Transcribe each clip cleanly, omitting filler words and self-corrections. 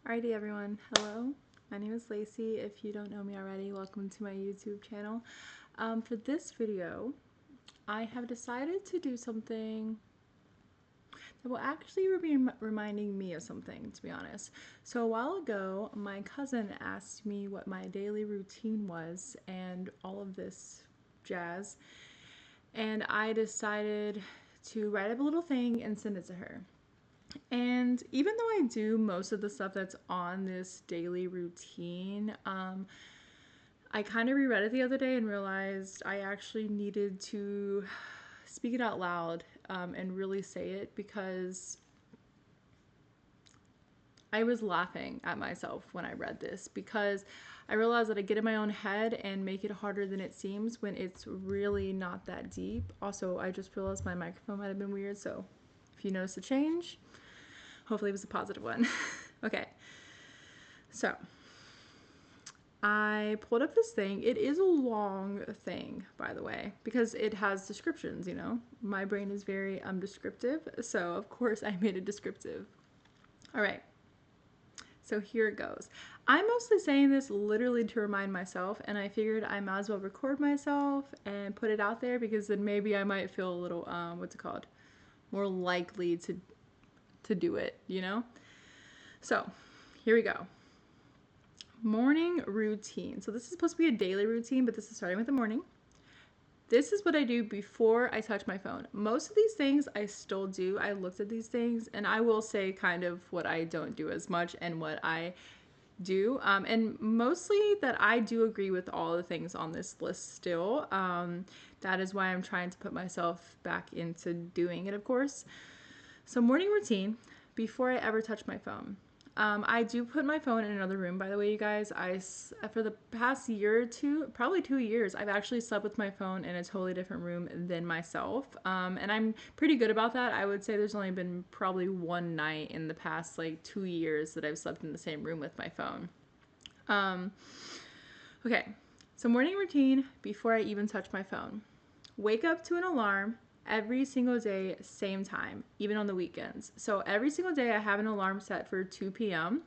Alrighty everyone, hello. My name is Lacey. If you don't know me already, welcome to my YouTube channel. For this video, I have decided to do something that will actually be reminding me of something, to be honest. So a while ago, my cousin asked me what my daily routine was and all of this jazz. And I decided to write up a little thing and send it to her. And even though I do most of the stuff that's on this daily routine, I kind of reread it the other day and realized I actually needed to speak it out loud and really say it, because I was laughing at myself when I read this, because I realized that I get in my own head and make it harder than it seems when it's really not that deep. Also, I just realized my microphone might have been weird, so if you notice a change, hopefully it was a positive one. Okay, so I pulled up this thing. It is a long thing, by the way, because it has descriptions, you know. My brain is very descriptive, so of course I made it descriptive. All right, so here it goes. I'm mostly saying this literally to remind myself, and I figured I might as well record myself and put it out there, because then maybe I might feel a little, what's it called? More likely to do it, you know? So here we go. Morning routine. So this is supposed to be a daily routine, but this is starting with the morning. This is what I do before I touch my phone. Most of these things I still do. I looked at these things, and I will say kind of what I don't do as much and what I do. And mostly that I do agree with all the things on this list still. That is why I'm trying to put myself back into doing it, of course. So morning routine before I ever touch my phone. I do put my phone in another room, by the way, you guys. For the past year or two, probably 2 years, I've actually slept with my phone in a totally different room than myself. And I'm pretty good about that. I would say there's only been probably one night in the past, like, 2 years that I've slept in the same room with my phone. Okay, so morning routine before I even touch my phone. Wake up to an alarm every single day, same time, even on the weekends. So every single day I have an alarm set for 2 p.m.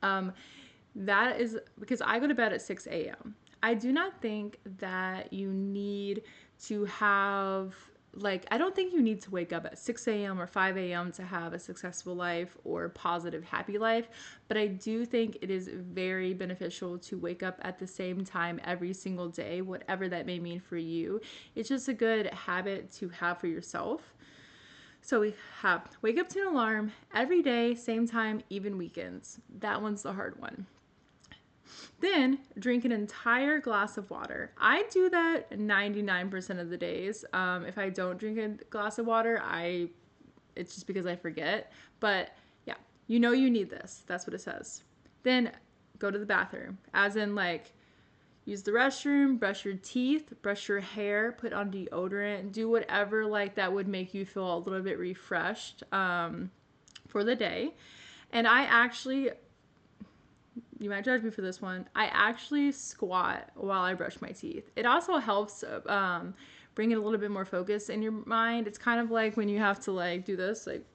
That is because I go to bed at 6 a.m. I do not think that you need to have, like, I don't think you need to wake up at 6 a.m. or 5 a.m. to have a successful life or positive, happy life. But I do think it is very beneficial to wake up at the same time every single day, whatever that may mean for you. It's just a good habit to have for yourself. So we have wake up to an alarm every day, same time, even weekends. That one's the hard one. Then drink an entire glass of water. I do that 99% of the days. If I don't drink a glass of water, it's just because I forget. But yeah, you know you need this. That's what it says. Then go to the bathroom, as in, like, use the restroom, brush your teeth, brush your hair, put on deodorant, do whatever like that would make you feel a little bit refreshed for the day. And I actually, you might judge me for this one, I actually squat while I brush my teeth. It also helps bring it a little bit more focus in your mind. It's kind of like when you have to, like, do this, like,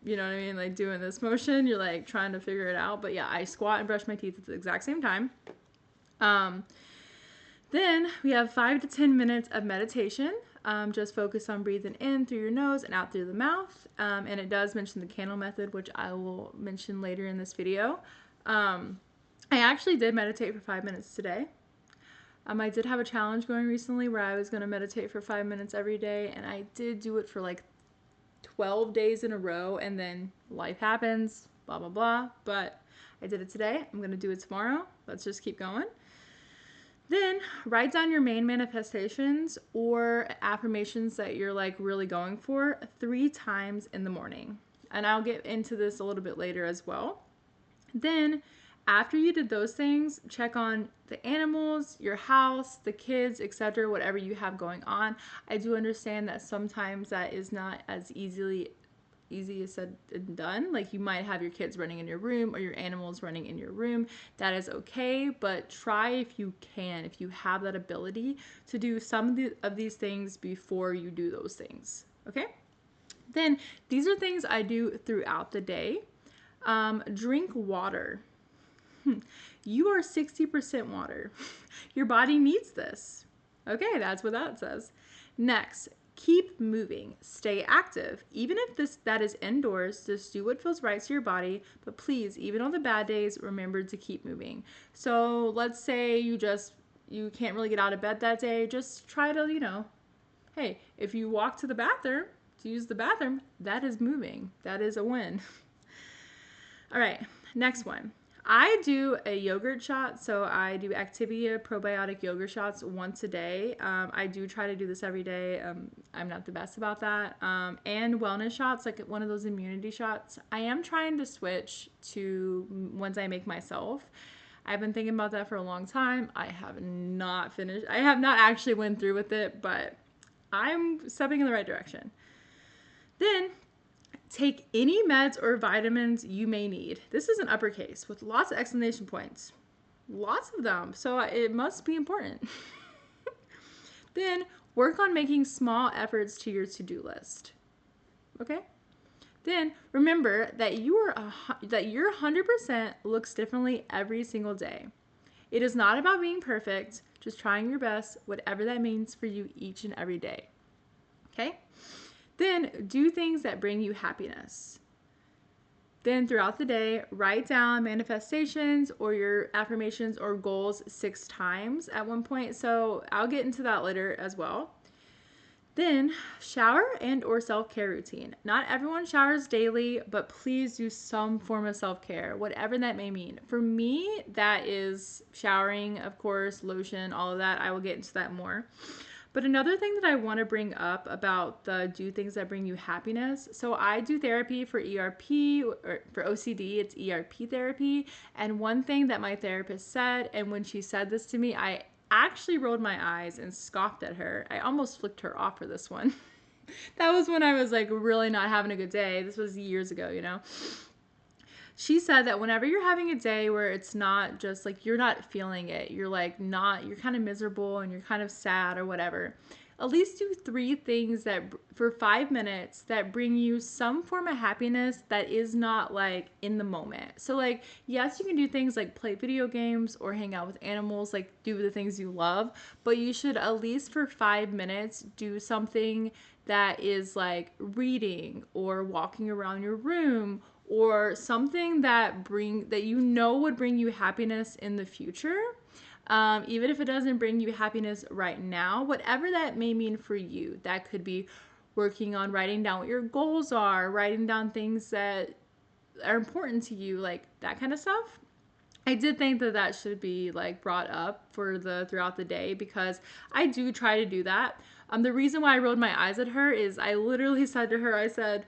you know what I mean, like doing this motion, you're like trying to figure it out. But yeah, I squat and brush my teeth at the exact same time. Then we have 5 to 10 minutes of meditation. Just focus on breathing in through your nose and out through the mouth. And it does mention the candle method, which I will mention later in this video. I actually did meditate for 5 minutes today. I did have a challenge going recently where I was going to meditate for 5 minutes every day, and I did do it for like 12 days in a row, and then life happens, blah, blah, blah. But I did it today. I'm going to do it tomorrow. Let's just keep going. Then write down your main manifestations or affirmations that you're, like, really going for 3 times in the morning. And I'll get into this a little bit later as well. Then after you did those things, check on the animals, your house, the kids, etc., whatever you have going on. I do understand that sometimes that is not as easy as said and done. Like, you might have your kids running in your room or your animals running in your room. That is okay, but try, if you can, if you have that ability, to do some of these things before you do those things, okay? Then these are things I do throughout the day. Drink water. You are 60% water. Your body needs this. Okay, that's what that says. Next, keep moving. Stay active. Even if that is indoors, just do what feels right to your body. But please, even on the bad days, remember to keep moving. So let's say you can't really get out of bed that day. Just try to, hey, if you walk to the bathroom to use the bathroom, that is moving. That is a win. All right, next one. I do a yogurt shot, so I do Activia probiotic yogurt shots once a day. I do try to do this every day. I'm not the best about that. And wellness shots, like one of those immunity shots. I am trying to switch to ones I make myself. I've been thinking about that for a long time. I have not finished. I have not actually went through with it, but I'm stepping in the right direction. Then take any meds or vitamins you may need. This is an uppercase with lots of exclamation points. Lots of them. So it must be important. Then work on making small efforts to your to-do list. Okay? Then remember that your 100% looks differently every single day. It is not about being perfect, just trying your best, whatever that means for you each and every day. Okay? Then do things that bring you happiness. Then throughout the day, write down manifestations or your affirmations or goals 6 times at one point. So I'll get into that later as well. Then shower and or self-care routine. Not everyone showers daily, but please do some form of self-care, whatever that may mean. For me, that is showering, of course, lotion, all of that. I will get into that more. But another thing that I want to bring up about the do things that bring you happiness. So I do therapy for ERP, or for OCD, it's ERP therapy. And one thing that my therapist said, and when she said this to me, I actually rolled my eyes and scoffed at her. I almost flicked her off for this one. That was when I was like really not having a good day. This was years ago. She said that whenever you're having a day where it's not just like you're not feeling it, you're kind of miserable and you're kind of sad or whatever, at least do 3 things that for 5 minutes that bring you some form of happiness that is not like in the moment. So like, yes, you can do things like play video games or hang out with animals, like do the things you love, but you should at least for 5 minutes do something that is like reading or walking around your room or something that would bring you happiness in the future. Even if it doesn't bring you happiness right now, whatever that may mean for you. That could be working on writing down what your goals are, writing down things that are important to you, like that kind of stuff. I did think that should be like brought up throughout the day because I do try to do that. The reason why I rolled my eyes at her is I literally said to her, I said,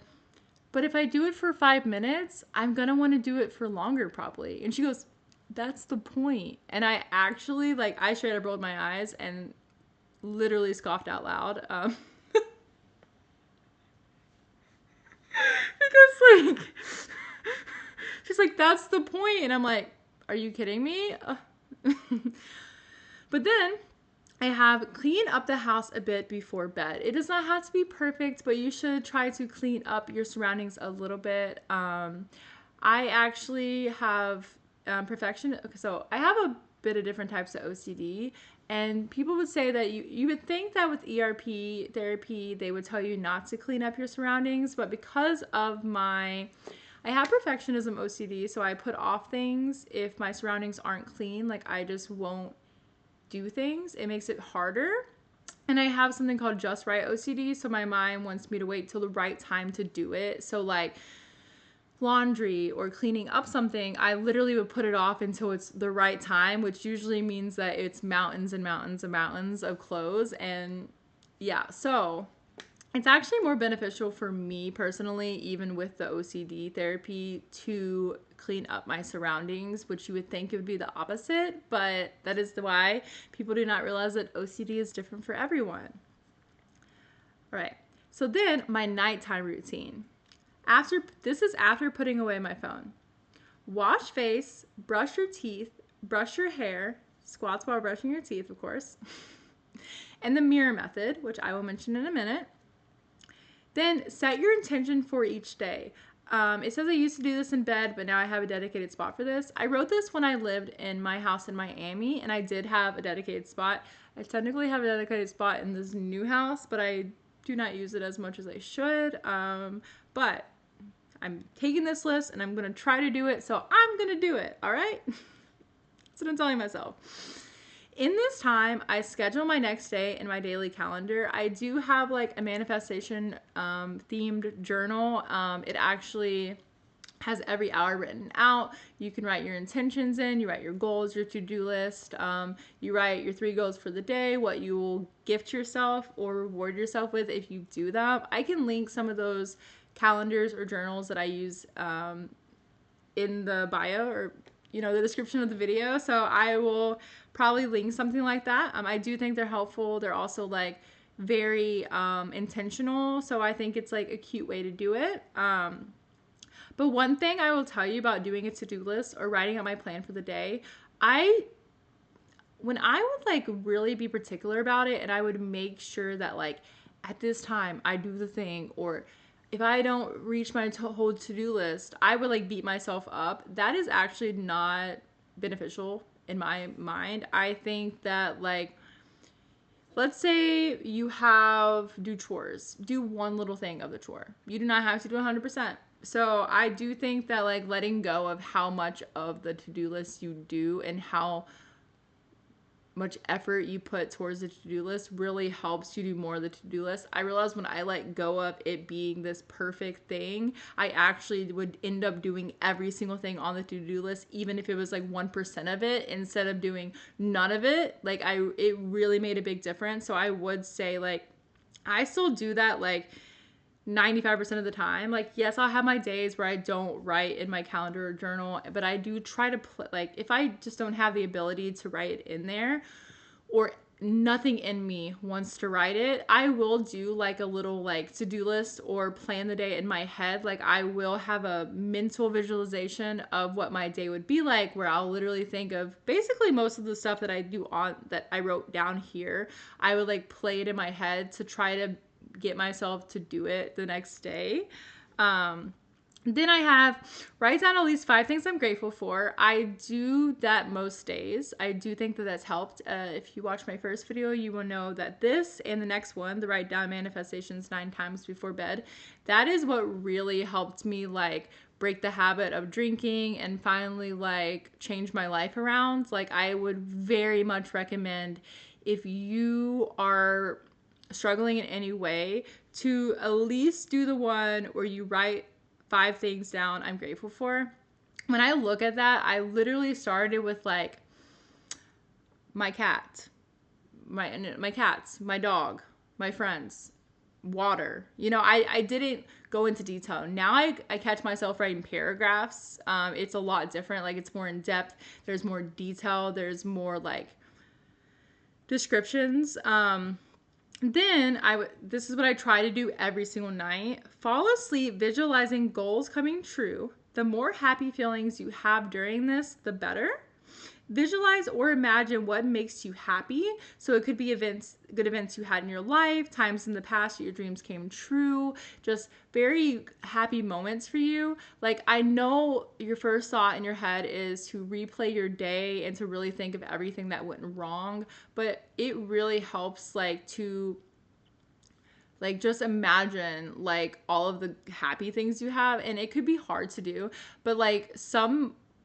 but if I do it for 5 minutes, I'm going to want to do it for longer probably. And she goes, that's the point. And I actually, I straight up rolled my eyes and literally scoffed out loud. Because, she's like, that's the point. And I'm like, are you kidding me? But then I have clean up the house a bit before bed. It does not have to be perfect, but you should try to clean up your surroundings a little bit. I actually have perfection. So I have a bit of different types of OCD, and people would say that you would think that with ERP therapy, they would tell you not to clean up your surroundings, but because of I have perfectionism OCD, so I put off things if my surroundings aren't clean. Like I just won't do things. It makes it harder. And I have something called just right OCD, so my mind wants me to wait till the right time to do it. So like laundry or cleaning up something, I literally would put it off until it's the right time, which usually means that it's mountains and mountains and mountains of clothes. And yeah, so it's actually more beneficial for me personally, even with the OCD therapy, to clean up my surroundings, which you would think it would be the opposite, but that is why people do not realize that OCD is different for everyone. All right, so then my nighttime routine. This is after putting away my phone. Wash face, brush your teeth, brush your hair, squats while brushing your teeth, of course, and the mirror method, which I will mention in a minute. Then set your intention for each day. It says I used to do this in bed, but now I have a dedicated spot for this. I wrote this when I lived in my house in Miami, and I did have a dedicated spot. I technically have a dedicated spot in this new house, but I do not use it as much as I should. But I'm taking this list and I'm going to try to do it, so I'm going to do it, all right? That's what I'm telling myself. In this time, I schedule my next day in my daily calendar. I do have like a manifestation themed journal. It actually has every hour written out. You can write your intentions in, you write your goals, your to-do list, you write your 3 goals for the day, what you will gift yourself or reward yourself with if you do that. I can link some of those calendars or journals that I use in the bio or the description of the video. So I will probably link something like that. I do think they're helpful. They're also like very intentional. So I think it's like a cute way to do it. But one thing I will tell you about doing a to-do list or writing out my plan for the day, when I would like really be particular about it and I would make sure that like at this time I do the thing, or if I don't reach my whole to-do list, I would like beat myself up. That is actually not beneficial in my mind. I think that like, let's say you do chores, do one little thing of the chore. You do not have to do 100%. So I do think that like letting go of how much of the to-do list you do and how much effort you put towards the to-do list really helps you do more of the to-do list. I realized when I let go of it being this perfect thing, I actually would end up doing every single thing on the to-do list, even if it was like 1% of it instead of doing none of it. Like it really made a big difference. So I would say like I still do that like 95% of the time. Like, yes, I'll have my days where I don't write in my calendar or journal, but I do try to like, if I just don't have the ability to write it in there, or nothing in me wants to write it, I will do like a little like to-do list or plan the day in my head. Like I will have a mental visualization of what my day would be like, where I'll literally think of basically most of the stuff that I do on that I wrote down here. I would like play it in my head to try to get myself to do it the next day. Then I have write down at least 5 things I'm grateful for. I do that most days. I do think that that's helped. If you watch my first video, you will know that this and the next one, the write down manifestations 9 times before bed, that is what really helped me like break the habit of drinking and finally like change my life around. Like I would very much recommend, if you are struggling in any way, to at least do the one where you write 5 things down I'm grateful for. When I look at that, I literally started with like my cat, my cats, my dog, my friends, water. I didn't go into detail. Now I catch myself writing paragraphs. It's a lot different. Like it's more in depth. There's more detail. There's more like descriptions. Then this is what I try to do every single night. Fall asleep visualizing goals coming true. The more happy feelings you have during this, the better. Visualize or imagine what makes you happy. So it could be good events you had in your life, times in the past your dreams came true, just very happy moments for you. Like I know your first thought in your head is to replay your day and to really think of everything that went wrong, but it really helps like to like just imagine like all of the happy things you have. And it could be hard to do, but like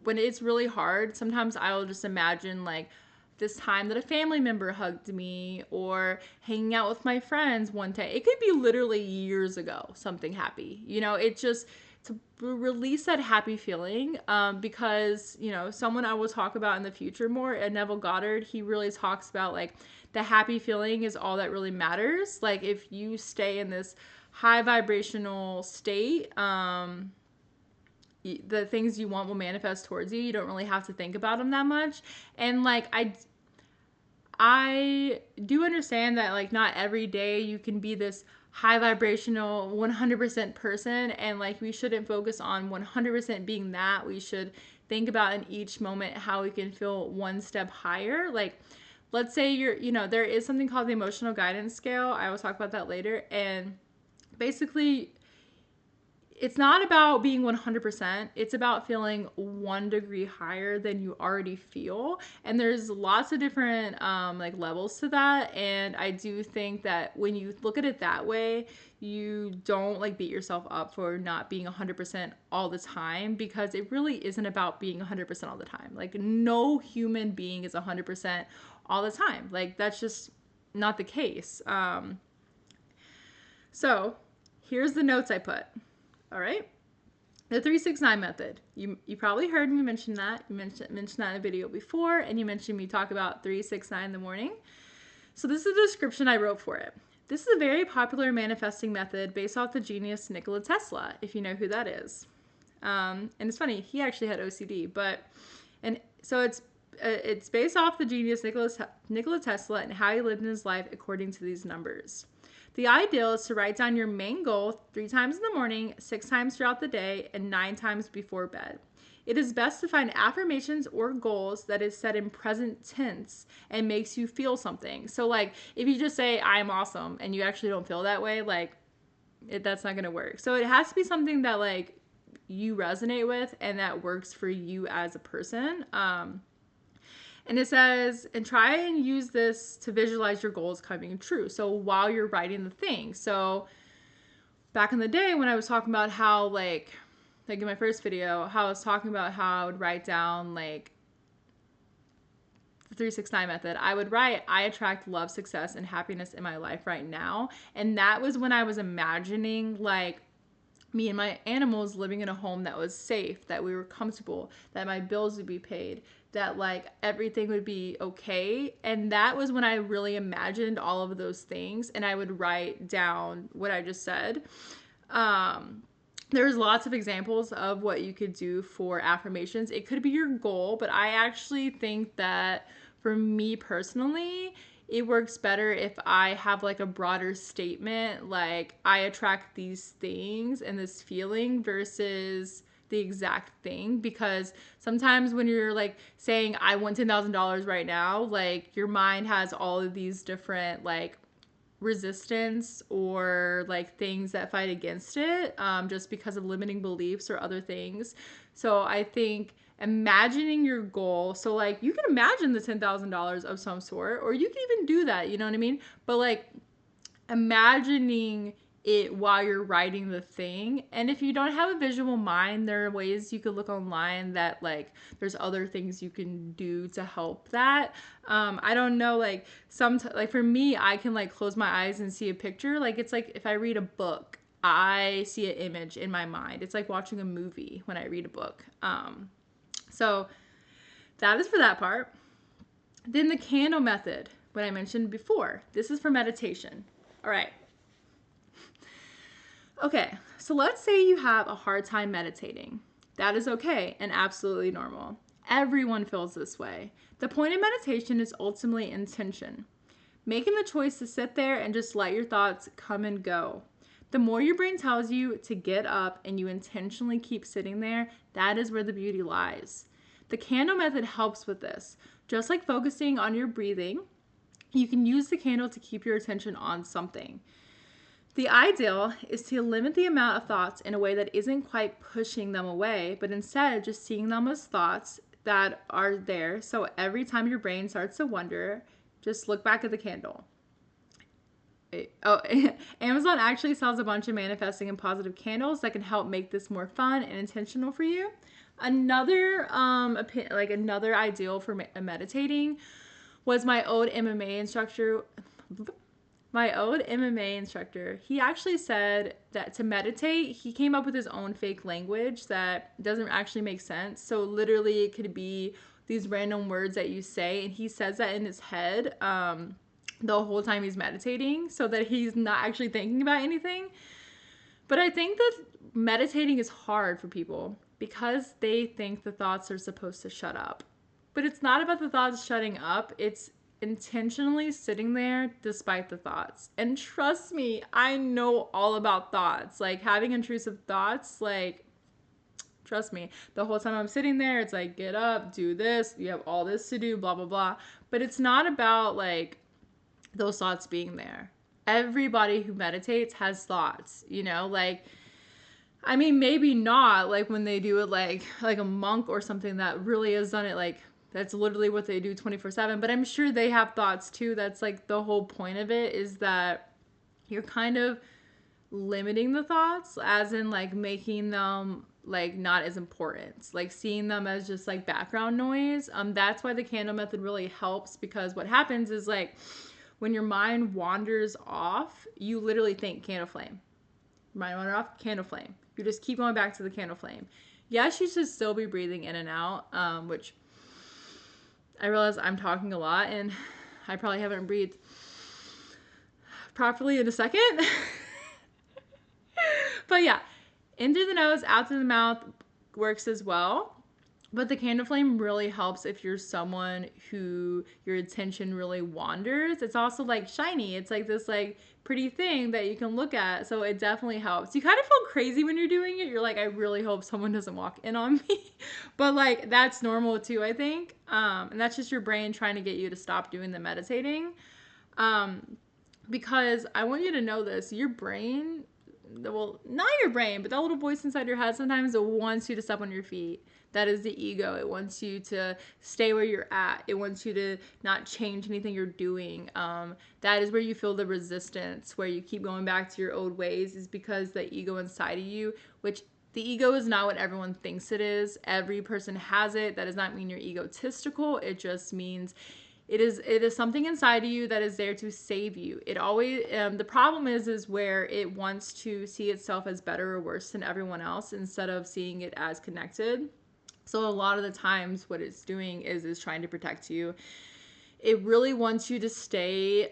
when it's really hard, sometimes I'll just imagine like this time that a family member hugged me, or hanging out with my friends one day. It could be literally years ago, something happy. It just to release that happy feeling, because someone I will talk about in the future more, Neville Goddard, he really talks about like the happy feeling is all that really matters. Like if you stay in this high vibrational state, the things you want will manifest towards you. You don't really have to think about them that much. And like I do understand that like not every day you can be this high vibrational 100% person, and like we shouldn't focus on 100% being that. We should think about in each moment how we can feel one step higher. Like let's say there is something called the emotional guidance scale. I will talk about that later. And basically it's not about being 100%. It's about feeling 1 degree higher than you already feel. And there's lots of different like levels to that. And I do think that when you look at it that way, you don't like beat yourself up for not being 100% all the time, because it really isn't about being 100% all the time. Like no human being is 100% all the time. Like that's just not the case. So here's the notes I put. All right. The 369 method. You probably heard me mention that. You mentioned that in a video before, and you mentioned me talk about 369 in the morning. So this is the description I wrote for it. This is a very popular manifesting method based off the genius Nikola Tesla, if you know who that is. And it's funny, he actually had OCD, and so it's based off the genius Nikola Tesla and how he lived in his life according to these numbers. The ideal is to write down your main goal 3 times in the morning, 6 times throughout the day, and 9 times before bed. It is best to find affirmations or goals that is said in present tense and makes you feel something. So like if you just say I'm awesome and you actually don't feel that way, like that's not going to work. So it has to be something that like you resonate with and that works for you as a person. And it says, and try and use this to visualize your goals coming true. So while you're writing the thing. So back in the day when I was talking about how like in my first video, how I was talking about how I would write down like the 369 method, I would write, I attract love, success, and happiness in my life right now. And that was when I was imagining like me and my animals living in a home that was safe, that we were comfortable, that my bills would be paid, that like everything would be okay. And that was when I really imagined all of those things, and I would write down what I just said. There's lots of examples of what you could do for affirmations. It could be your goal, but I actually think that for me personally, it works better if I have like a broader statement, like I attract these things and this feeling versus the exact thing. Because sometimes when you're like saying I want $10,000 right now, like your mind has all of these different like resistance or like things that fight against it, just because of limiting beliefs or other things. So I think imagining your goal, so like you can imagine the $10,000 of some sort, or you can even do that, you know what I mean? But like imagining it while you're writing the thing. And if you don't have a visual mind, there are ways you could look online that like there's other things you can do to help that. I don't know, like like for me, I can like close my eyes and see a picture. Like it's like if I read a book, I see an image in my mind. It's like watching a movie when I read a book. So that is for that part. Then the candle method, what I mentioned before. This is for meditation. All right. Okay, so let's say you have a hard time meditating. That is okay and absolutely normal. Everyone feels this way. The point of meditation is ultimately intention. Making the choice to sit there and just let your thoughts come and go. The more your brain tells you to get up and you intentionally keep sitting there, that is where the beauty lies. The candle method helps with this. Just like focusing on your breathing, you can use the candle to keep your attention on something. The ideal is to limit the amount of thoughts in a way that isn't quite pushing them away, but instead just seeing them as thoughts that are there. So every time your brain starts to wonder, just look back at the candle. Amazon actually sells a bunch of manifesting and positive candles that can help make this more fun and intentional for you. Another another ideal for meditating was my old MMA instructor. He actually said that to meditate, he came up with his own fake language that doesn't actually make sense. So literally it could be these random words that you say, and he says that in his head the whole time he's meditating so that he's not actually thinking about anything. But I think that meditating is hard for people because they think the thoughts are supposed to shut up. But it's not about the thoughts shutting up. It's intentionally sitting there despite the thoughts. And trust me, I know all about thoughts. Like having intrusive thoughts, like trust me, the whole time I'm sitting there, it's like, get up, do this, you have all this to do, blah, blah, blah. But it's not about like those thoughts being there. Everybody who meditates has thoughts, you know, like I mean, maybe not like when they do it like a monk or something that really has done it like that's literally what they do 24/7, but I'm sure they have thoughts too. That's like the whole point of it is that you're kind of limiting the thoughts as in like making them like not as important, like seeing them as just like background noise. That's why the candle method really helps, because what happens is like when your mind wanders off, you literally think candle flame. Mind wander off, candle flame. You just keep going back to the candle flame. Yes, you should still be breathing in and out, which I realize I'm talking a lot and I probably haven't breathed properly in a second. But yeah, in through the nose, out through the mouth works as well. But the candle flame really helps if you're someone who your attention really wanders. It's also like shiny. It's like this like pretty thing that you can look at. So it definitely helps. You kind of feel crazy when you're doing it. You're like, I really hope someone doesn't walk in on me. But like that's normal too, I think. And that's just your brain trying to get you to stop doing the meditating. Because I want you to know this, your brain, well, not your brain, but that little voice inside your head sometimes it wants you to step on your feet. That is the ego. It wants you to stay where you're at. It wants you to not change anything you're doing. That is where you feel the resistance, where you keep going back to your old ways, is because the ego inside of you, which the ego is not what everyone thinks it is. Every person has it. That does not mean you're egotistical. It just means it is something inside of you that is there to save you. It always the problem is where it wants to see itself as better or worse than everyone else instead of seeing it as connected. So a lot of the times what it's doing is trying to protect you. It really wants you to stay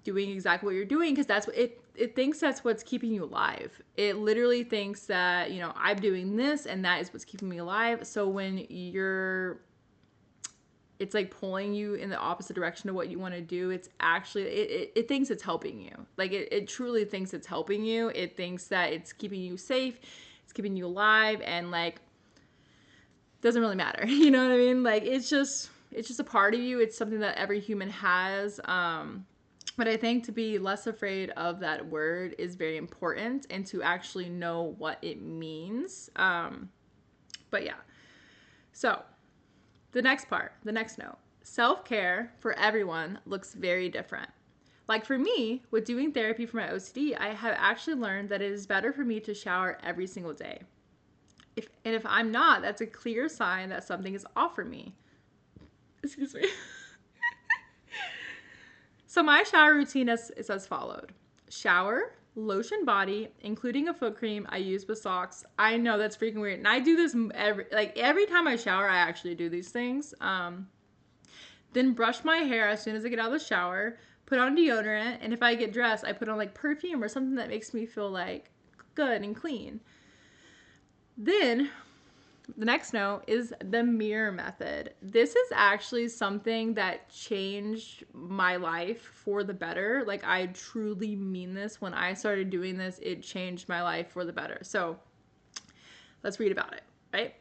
doing exactly what you're doing because that's what it thinks that's what's keeping you alive. It literally thinks that, you know, I'm doing this and that is what's keeping me alive. So when it's like pulling you in the opposite direction of what you want to do, it's actually it thinks it's helping you. Like it truly thinks it's helping you. It thinks that it's keeping you safe, it's keeping you alive, and like doesn't really matter. You know what I mean? Like it's just a part of you. It's something that every human has. But I think to be less afraid of that word is very important, and to actually know what it means. But yeah. So the next part, the next note. Self-care for everyone looks very different. Like for me, with doing therapy for my OCD, I have actually learned that it is better for me to shower every single day. If I'm not, that's a clear sign that something is off for me. Excuse me. So my shower routine is as followed. Shower, lotion body, including a foot cream I use with socks. I know that's freaking weird. And I do this every time I shower, I actually do these things. Then brush my hair as soon as I get out of the shower, put on deodorant, and if I get dressed, I put on like perfume or something that makes me feel like good and clean. Then the next note is the mirror method. This is actually something that changed my life for the better. Like I truly mean this. When I started doing this, it changed my life for the better. So let's read about it, right?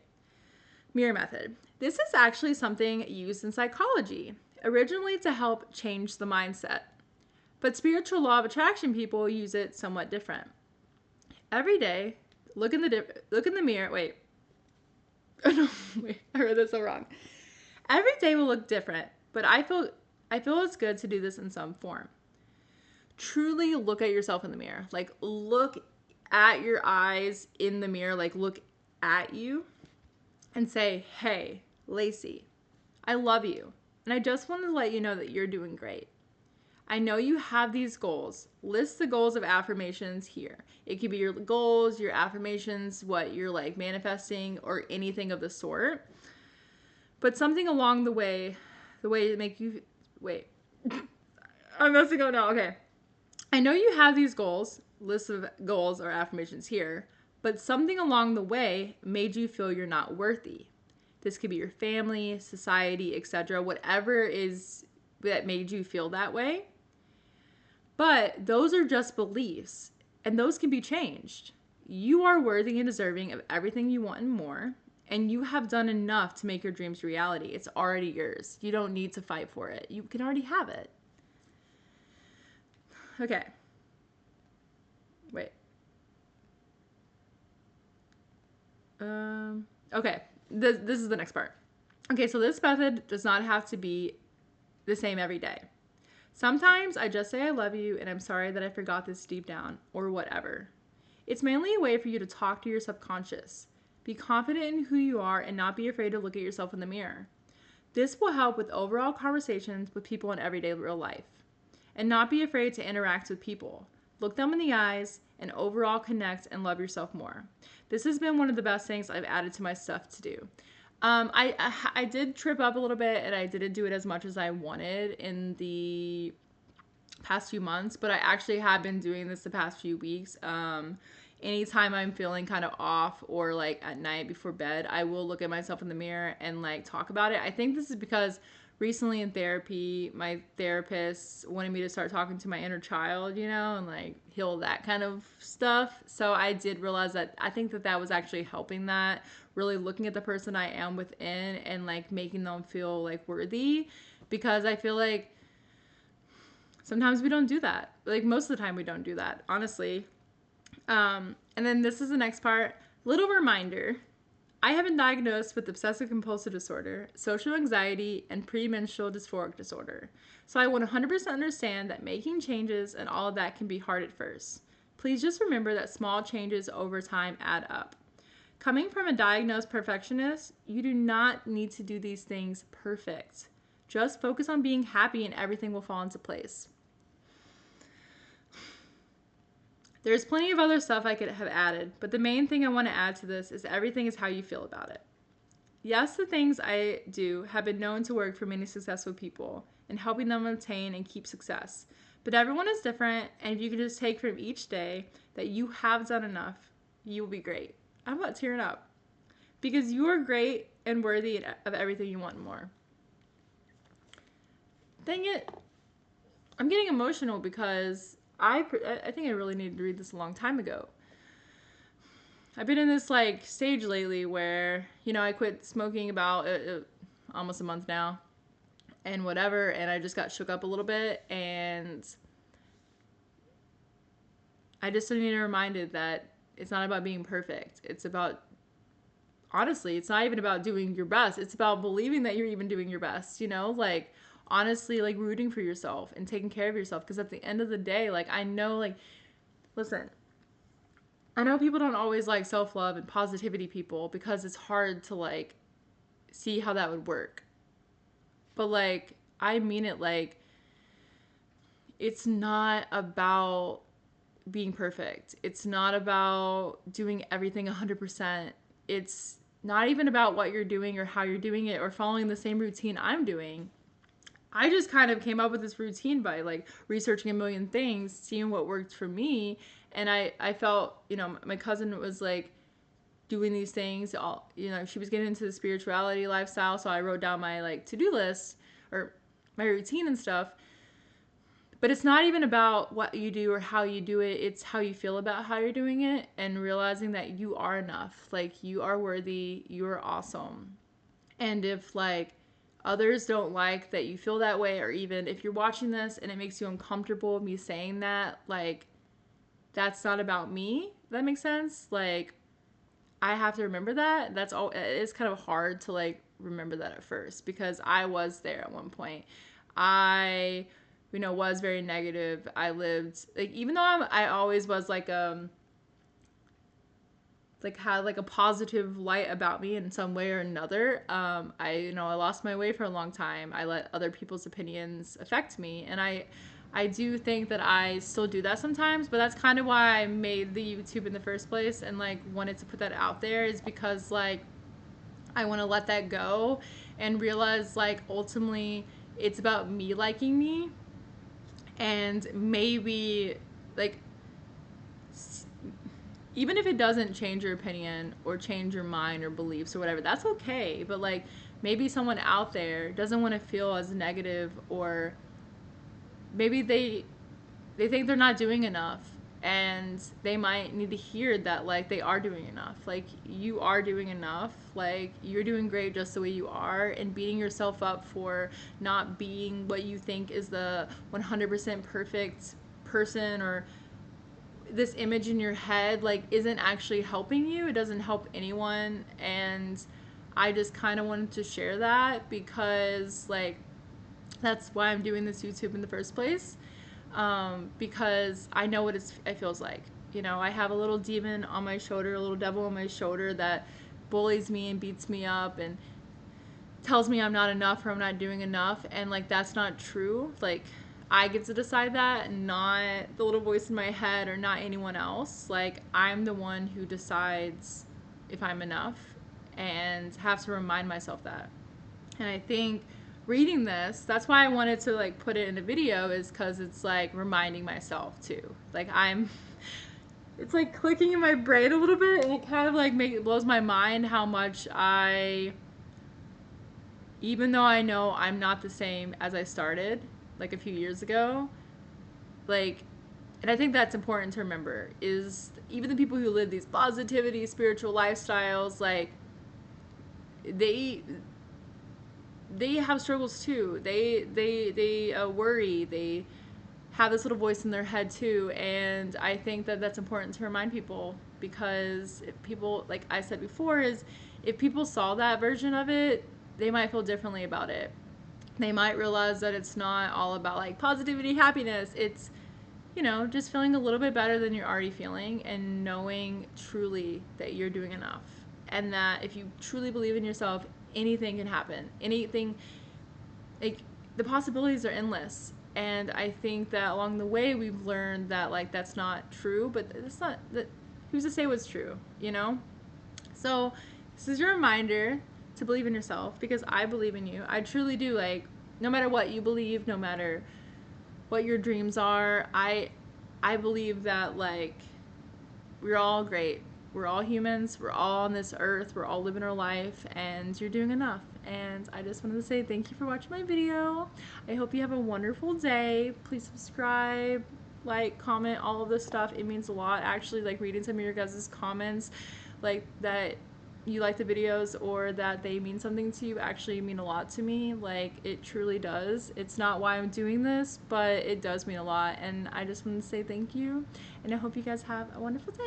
Mirror method. This is actually something used in psychology, originally to help change the mindset. But spiritual law of attraction people use it somewhat different. Every day, look in the mirror. Wait. Oh, no, wait, I read this so wrong. Every day will look different, but I feel it's good to do this in some form. Truly look at yourself in the mirror. Like look at your eyes in the mirror, like look at you and say, "Hey, Lacey, I love you. And I just wanted to let you know that you're doing great. I know you have these goals. List the goals of affirmations here. It could be your goals, your affirmations, what you're like manifesting, or anything of the sort. But something along the way to make you, wait, I'm messing up now. Okay. I know you have these goals, list of goals or affirmations here, but something along the way made you feel you're not worthy. This could be your family, society, etc., whatever is that made you feel that way. But those are just beliefs, and those can be changed. You are worthy and deserving of everything you want and more, and you have done enough to make your dreams reality. It's already yours. You don't need to fight for it. You can already have it. Okay. Wait. Okay, this is the next part. Okay, so this method does not have to be the same every day. Sometimes I just say I love you and I'm sorry that I forgot this deep down, or whatever. It's mainly a way for you to talk to your subconscious. Be confident in who you are and not be afraid to look at yourself in the mirror. This will help with overall conversations with people in everyday real life. And not be afraid to interact with people. Look them in the eyes and overall connect and love yourself more. This has been one of the best things I've added to my stuff to do. I did trip up a little bit and I didn't do it as much as I wanted in the past few months, but I actually have been doing this the past few weeks. Anytime I'm feeling kind of off or like at night before bed, I will look at myself in the mirror and like talk about it. I think this is because recently in therapy, my therapist wanted me to start talking to my inner child, and like heal that kind of stuff. So I did realize that I think that was actually helping that, really looking at the person I am within and like making them feel like worthy, because I feel like sometimes we don't do that. Like most of the time we don't do that, honestly. And then this is the next part. Little reminder. I have been diagnosed with obsessive compulsive disorder, social anxiety, and premenstrual dysphoric disorder. So I 100% understand that making changes and all of that can be hard at first. Please just remember that small changes over time add up. Coming from a diagnosed perfectionist, you do not need to do these things perfect. Just focus on being happy and everything will fall into place. There's plenty of other stuff I could have added, but the main thing I want to add to this is everything is how you feel about it. Yes, the things I do have been known to work for many successful people in helping them obtain and keep success. But everyone is different, and if you can just take from each day that you have done enough, you will be great. I'm about tearing up. Because you are great and worthy of everything you want and more. Dang it. I'm getting emotional because I think I really needed to read this a long time ago. I've been in this like stage lately where, I quit smoking about almost a month now and whatever, and I just got shook up a little bit, and I just need to be reminded that it's not about being perfect. It's about, honestly, it's not even about doing your best. It's about believing that you're even doing your best, like honestly, like rooting for yourself and taking care of yourself. Because at the end of the day, like I know, like, listen, I know people don't always like self-love and positivity people because it's hard to like see how that would work. But like, I mean it, like, it's not about being perfect. It's not about doing everything 100%. It's not even about what you're doing or how you're doing it or following the same routine I'm doing. I just kind of came up with this routine by like researching a million things, seeing what worked for me. And I felt, my cousin was like doing these things. All, she was getting into the spirituality lifestyle. So I wrote down my like to-do list or my routine and stuff. But it's not even about what you do or how you do it. It's how you feel about how you're doing it and realizing that you are enough. Like you are worthy. You are awesome. And if like others don't like that you feel that way, or even if you're watching this and it makes you uncomfortable me saying that, like that's not about me. That makes sense. Like I have to remember that. That's all. It's kind of hard to like remember that at first because I was there at one point. I was very negative. I lived like, even though I always was like had like a positive light about me in some way or another. I lost my way for a long time. I let other people's opinions affect me, and I do think that I still do that sometimes. But that's kind of why I made the YouTube in the first place and like wanted to put that out there, is because like I want to let that go and realize like ultimately it's about me liking me, and maybe like even if it doesn't change your opinion or change your mind or beliefs or whatever, that's okay. But like maybe someone out there doesn't want to feel as negative, or maybe they think they're not doing enough, and they might need to hear that like they are doing enough. Like you are doing enough. Like you're doing great just the way you are, and beating yourself up for not being what you think is the 100% perfect person, or this image in your head like isn't actually helping you. It doesn't help anyone. And I just kind of wanted to share that because like that's why I'm doing this YouTube in the first place. Because I know what it feels like. You know, I have a little demon on my shoulder, a little devil on my shoulder that bullies me and beats me up and tells me I'm not enough or I'm not doing enough. And like, that's not true. Like, I get to decide that, not the little voice in my head or not anyone else. Like, I'm the one who decides if I'm enough and have to remind myself that. And I think reading this, that's why I wanted to like put it in a video, is because it's like reminding myself too. Like, it's like clicking in my brain a little bit, and it kind of like it blows my mind how much even though I know I'm not the same as I started like a few years ago, like, and I think that's important to remember, is even the people who live these positivity spiritual lifestyles, like they have struggles too. They worry. They have this little voice in their head too, and I think that that's important to remind people, because if people, like I said before, is if people saw that version of it, they might feel differently about it. They might realize that it's not all about like positivity, happiness. It's, you know, just feeling a little bit better than you're already feeling and knowing truly that you're doing enough. And that if you truly believe in yourself, anything can happen. Anything, like, the possibilities are endless. And I think that along the way we've learned that like that's not true, but it's not that, who's to say what's true, you know? So this is your reminder to believe in yourself, because I believe in you. I truly do. Like, no matter what you believe, no matter what your dreams are, I believe that like we're all great. We're all humans. We're all on this earth. We're all living our life, and you're doing enough. And I just wanted to say thank you for watching my video. I hope you have a wonderful day. Please subscribe, like, comment, all of this stuff. It means a lot. Actually, like reading some of your guys' comments, like that you like the videos or that they mean something to you, actually mean a lot to me. Like, it truly does. It's not why I'm doing this, but it does mean a lot. And I just want to say thank you. And I hope you guys have a wonderful day.